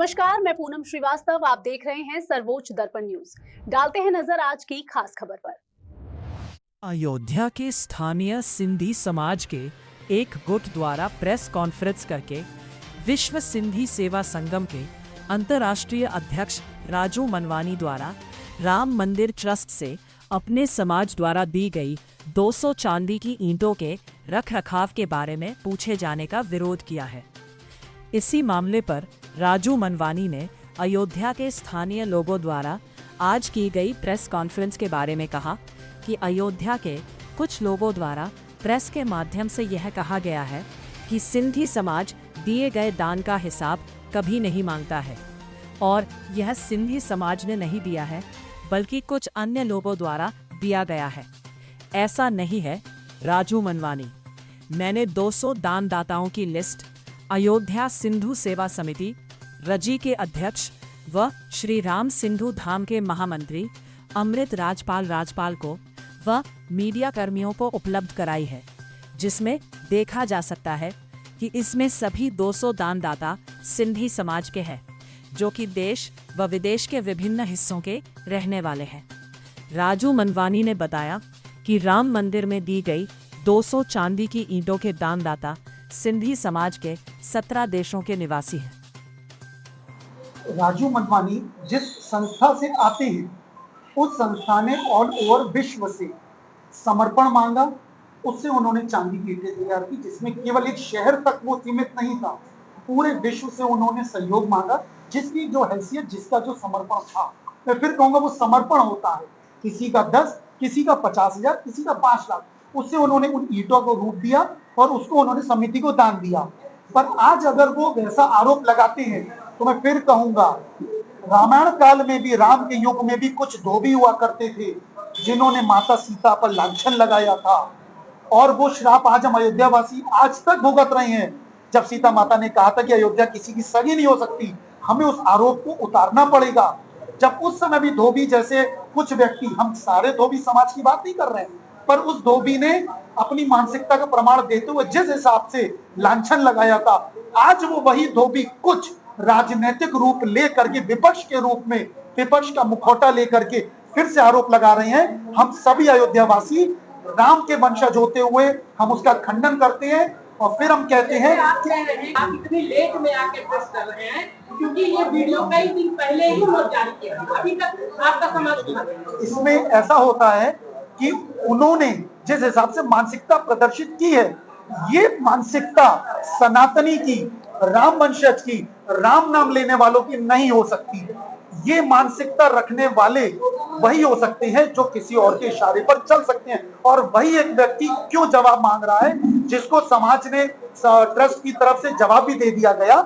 नमस्कार, मैं पूनम श्रीवास्तव। आप देख रहे हैं सर्वोच्च दर्पण न्यूज। डालते हैं नजर आज की खास खबर पर। अयोध्या के स्थानीय सिंधी समाज के एक गुट द्वारा प्रेस कॉन्फ्रेंस करके विश्व सिंधी सेवा संगम के अंतर्राष्ट्रीय अध्यक्ष राजू मनवानी द्वारा राम मंदिर ट्रस्ट से अपने समाज द्वारा दी गई 200 चांदी की ईंटों के रखरखाव के बारे में पूछे जाने का विरोध किया है। इसी मामले पर राजू मनवानी ने अयोध्या के स्थानीय लोगों द्वारा आज की गई प्रेस कॉन्फ्रेंस के बारे में कहा कि अयोध्या के कुछ लोगों द्वारा प्रेस के माध्यम से यह कहा गया है कि सिंधी समाज दिए गए दान का हिसाब कभी नहीं मांगता है और यह सिंधी समाज ने नहीं दिया है बल्कि कुछ अन्य लोगों द्वारा दिया गया है। ऐसा नहीं है राजू मनवानी। मैंने 200 दानदाताओं की लिस्ट अयोध्या सिंधु सेवा समिति रजी के अध्यक्ष व श्री राम सिंधु धाम के महामंत्री अमृत राजपाल को व मीडिया कर्मियों को उपलब्ध कराई है, जिसमें देखा जा सकता है कि इसमें सभी 200 दानदाता सिंधी समाज के हैं, जो कि देश व विदेश के विभिन्न हिस्सों के रहने वाले हैं। राजू मनवानी ने बताया कि राम मंदिर में दी गई 200 चांदी की ईंटों के दानदाता सिंधी समाज के 17 देशों के निवासी हैं। राजू मनवानी जिस संस्था से आते हैं उस संस्था ने ऑल ओवर विश्व से समर्पण मांगा, उससे उन्होंने चांदी की ईंटें तैयार की, जिसमें केवल एक शहर तक वो सीमित नहीं था, पूरे विश्व से उन्होंने सहयोग मांगा। जिसकी जो हैसियत, जिसका जो समर्पण था, मैं फिर कहूंगा वो समर्पण होता है, किसी का 10, किसी का 50,000, किसी का 5 लाख, उससे उन्होंने उन ईंटों को रूप दिया और उसको उन्होंने समिति को दान दिया। पर आज अगर वो वैसा आरोप लगाते हैं तो मैं फिर कहूंगा, रामायण काल में भी, राम के युग में भी कुछ धोबी हुआ करते थे जिन्होंने माता सीता पर लांछन लगाया था, और वो श्राप आज हम अयोध्यावासी आज तक भुगत रहे हैं। जब सीता माता ने कहा था कि अयोध्या किसी की सगी नहीं हो सकती, हमें उस आरोप को उतारना पड़ेगा। जब उस समय भी धोबी जैसे कुछ व्यक्ति, हम सारे धोबी समाज की बात नहीं कर रहे हैं, पर उस धोबी ने अपनी मानसिकता का प्रमाण देते हुए जिस हिसाब से लांछन लगाया था, आज वो वही धोबी कुछ राजनीतिक रूप लेकर के, विपक्ष के रूप में, विपक्ष का मुखौटा लेकर के फिर से आरोप लगा रहे हैं। हम सभी अयोध्यावासी राम के वंशज होते हुए हम उसका खंडन करते हैं और फिर हम कहते हैं कि आप इतनी लेट में आके प्रेस कर रहे हैं, क्योंकि ये वीडियो कई दिन पहले ही लोग जारी किया, अभी तक आपका समाज। इसमें ऐसा होता है कि उन्होंने जिस हिसाब से मानसिकता प्रदर्शित की है, ये मानसिकता सनातनी की, राम वंशज की, राम नाम लेने वालों की नहीं हो सकती। ये मानसिकता रखने वाले वही हो सकते हैं जो किसी और के इशारे पर चल सकते हैं, और वही एक व्यक्ति क्यों जवाब मांग रहा है, जिसको समाज ने ट्रस्ट की तरफ से जवाब भी दे दिया गया,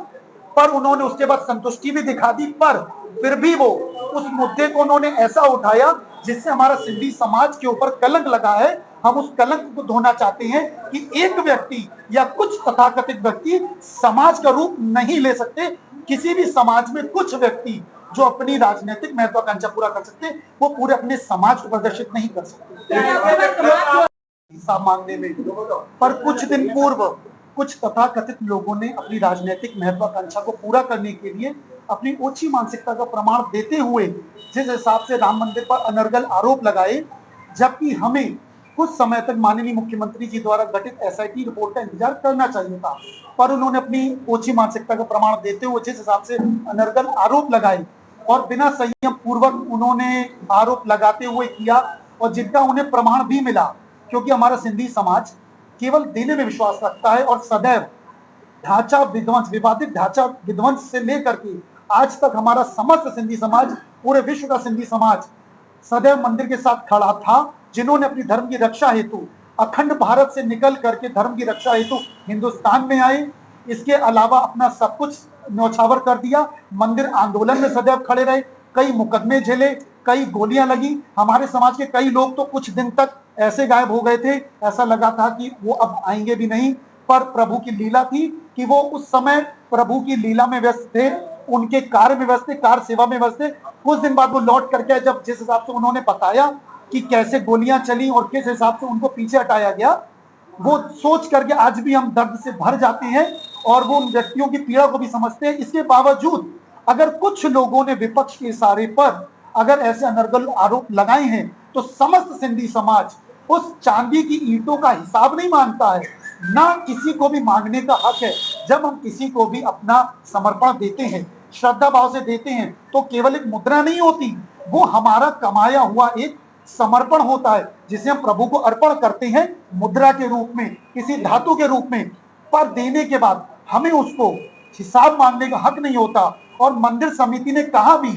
पर उन्होंने उसके बाद संतुष्टि भी दिखा दी, पर फिर भी वो उस मुद्दे को उन्होंने ऐसा उठाया जिससे हमारा सिंधी समाज के ऊपर कलंक लगा है। हम उस कलंक को धोना चाहते हैं कि एक व्यक्ति या कुछ तथाकथित व्यक्ति समाज का रूप नहीं ले सकते। किसी भी समाज में कुछ व्यक्ति जो अपनी राजनीतिक महत्वाकांक्षा पूरा कर सकते, वो पूरे अपने समाज को प्रदर्शित नहीं कर सकते हिसाब मांगने में। पर कुछ दिन पूर्व कुछ तथाकथित लोगों ने अपनी राजनीतिक महत्वाकांक्षा को पूरा करने के लिए अपनी ओछी मानसिकता का प्रमाण देते हुए जिस हिसाब से राम मंदिर पर अनर्गल आरोप लगाए, जबकि हमें कुछ समय तक माननीय मुख्यमंत्री जी द्वारा गठित एसआईटी रिपोर्ट का इंतजार करना चाहिए था, पर उन्होंने अपनी ओछी मानसिकता का प्रमाण देते हुए जिस हिसाब से अनर्गल आरोप लगाए और बिना संयम पूर्वक उन्होंने आरोप लगाते हुए किया, और जिनका उन्हें प्रमाण भी मिला, क्योंकि हमारा सिंधी समाज केवल देने में विश्वास रखता है और सदैव ढांचा विध्वंस, विवादित ढांचा विध्वंस से लेकर के आज तक हमारा समस्त सिंधी समाज, पूरे विश्व का सिंधी समाज सदैव मंदिर के साथ खड़ा था, जिन्होंने अपनी धर्म की रक्षा हेतु अखंड भारत से निकल करके धर्म की रक्षा हेतु हिंदुस्तान में आए। इसके अलावा अपना सब कुछ न्यौछावर कर दिया, मंदिर आंदोलन में सदैव खड़े रहे, कई मुकदमे झेले, कई गोलियां लगी। हमारे समाज के कई लोग तो कुछ दिन तक ऐसे गायब हो गए थे, ऐसा लगा था कि वो अब आएंगे भी नहीं, पर प्रभु की लीला थी कि वो उस समय प्रभु की लीला में व्यस्त थे, उनके कार्य में व्यस्त थे, कार सेवा में व्यस्त थे। कुछ दिन बाद वो लौट करके जब जिस हिसाब से उन्होंने बताया कि कैसे गोलियां चली और किस हिसाब से उनको पीछे हटाया गया, वो सोच करके आज भी हम दर्द से भर जाते हैं और वो उन व्यक्तियों की पीड़ा को भी समझते हैं। इसके बावजूद अगर कुछ लोगों ने विपक्ष के इशारे पर अगर ऐसे अनर्गल आरोप लगाए हैं तो समस्त सिंधी समाज उस चांदी की ईंटों का हिसाब नहीं मांगता है, ना किसी को भी मांगने का हक है। जब हम किसी को भी अपना समर्पण देते हैं, श्रद्धा भाव से देते हैं, तो केवल एक मुद्रा नहीं होती, वो हमारा कमाया हुआ एक समर्पण होता है जिसे हम प्रभु को अर्पण करते हैं मुद्रा के रूप में, किसी धातु के रूप में। पर देने के बाद हमें उसको हिसाब मांगने का हक नहीं होता। और मंदिर समिति ने कहा भी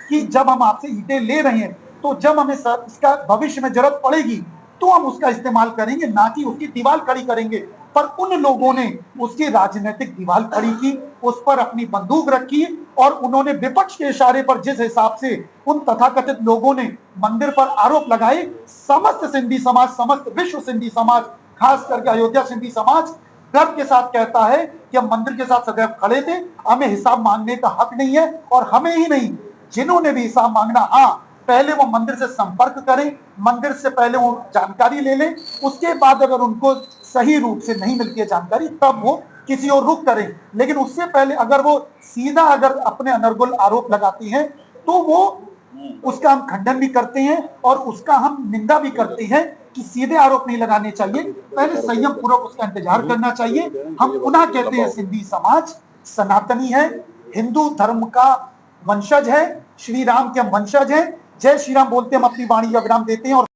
कि जब हम आपसे ईंटें ले रहे हैं तो जब हमें इसका भविष्य में जरूरत पड़ेगी तो हम उसका इस्तेमाल करेंगे, ना कि उसकी दीवार खड़ी करेंगे। पर उन लोगों ने उसकी राजनीतिक दीवार खड़ी की, उस पर अपनी बंदूक रखी और उन्होंने विपक्ष के इशारे पर जिस हिसाब से उन तथाकथित लोगों ने मंदिर पर आरोप लगाए, समस्त सिंधी समाज, समस्त विश्व सिंधी समाज, खास करके अयोध्या सिंधी समाज गर्व के साथ कहता है कि हम मंदिर के साथ सदैव खड़े थे, हमें हिसाब मांगने का हक नहीं है। और हमें ही नहीं, जिन्होंने भी हिसाब मांगना, हाँ, पहले वो मंदिर से संपर्क करें, मंदिर से पहले वो जानकारी ले लें, उसके बाद अगर उनको सही रूप से नहीं मिलती है जानकारी तब वो किसी और रुख करें। लेकिन उससे पहले अगर वो सीधा अगर अपने अनर्गल आरोप लगाती हैं तो वो उसका हम खंडन भी करते हैं और उसका हम निंदा भी करते हैं कि सीधे आरोप नहीं लगाने चाहिए, पहले संयम पूर्वक उसका इंतजार करना चाहिए। हम पुनः कहते हैं सिंधी समाज सनातनी है, हिंदू धर्म का वंशज है, श्री राम के हम वंशज हैं। जय श्री राम बोलते हम अपनी वाणी का विराम देते हैं और